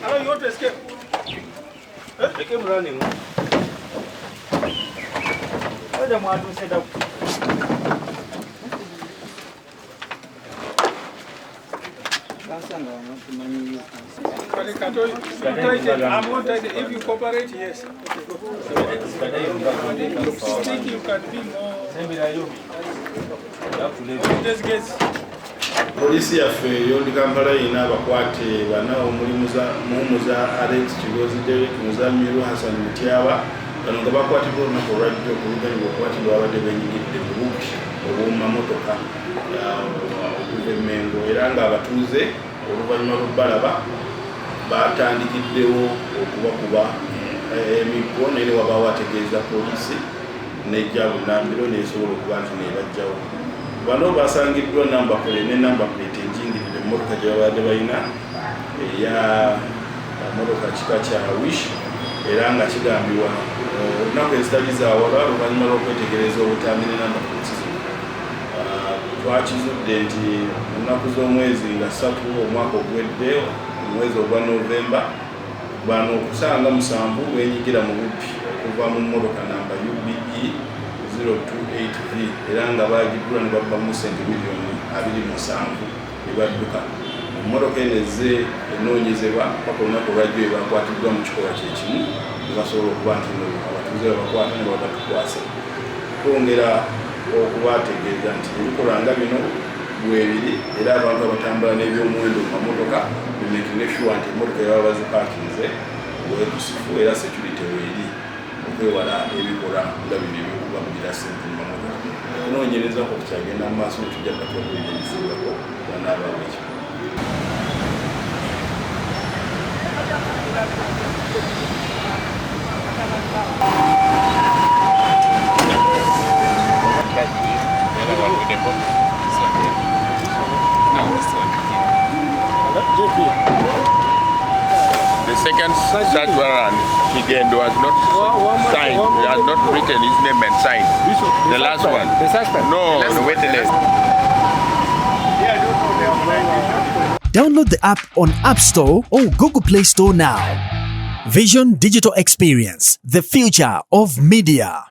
Hello, you want to escape? They came running. What the man set up? I'm going to if you cooperate, yes. Think you can be more. Just guess. Poliisi yaffe y'ondi Kampala ina abakwate bana muhumuza Alex Kigozi Derek Muzamiru Hassan Mutyaba bano nga bakwatibwa olunaku olwajjo okuluganya okukwatibwa abadde benyigidde mu bubbi obw'omumamotoka okuva e Mengo era ng'abatuuze oluvannyuma lw'obbalaba batandikiddewo okubakuba emiggo naye ne wabaawo ategeeza poliisi n'ejja bunnambiro n'esobola okuba nti neebajjawo. Bano basangiddwa namba plate ne namba plate enjingirire emmotoka gye babadde balina eya motoka kika kya Wish era nga kigambibwa olunaku ezitali zaawala oluvannyuma lw'okwetegereza obutambi ne namba plate zino twakizudde nti mu nnaku z'omwezi nga 3 omwaka ogwedde omwezi ogwa Novemba bano okusanga 7 benyigira mu bubbi okuva mu mmotoka namba UBE 028V era nga bagiddwa ne babbamu sente miliyoni 27 ebadduka. Emmotoka eno ezze enoonyezebwa paka olunaku olwajjo bakwatiddwa mu kikolwa kyekimu ne basobola okuba nti abatuuze babakwata ne babatukwasa. Twongera okubategeeza nti ebikolwa nga bino bwebiri era abantu abatambula n'ebyomuwendo mu mamotoka bimekinge sure nti emmotoka ebaba bazipaakinze bwekusifu era security weeri okwewala ebikolwa nga bino ebyokubamugira ssente mu mamotoka. Okunoonyereza ko kukyagenda mu maaso netujja katwabulira ebisingako banaabaawo ekyo. The second search warrant again was not signed. He has not written his name and signed. The last one. The suspect? No, the witness. Download the app on App Store or Google Play Store now. Vision Digital Experience, the future of media.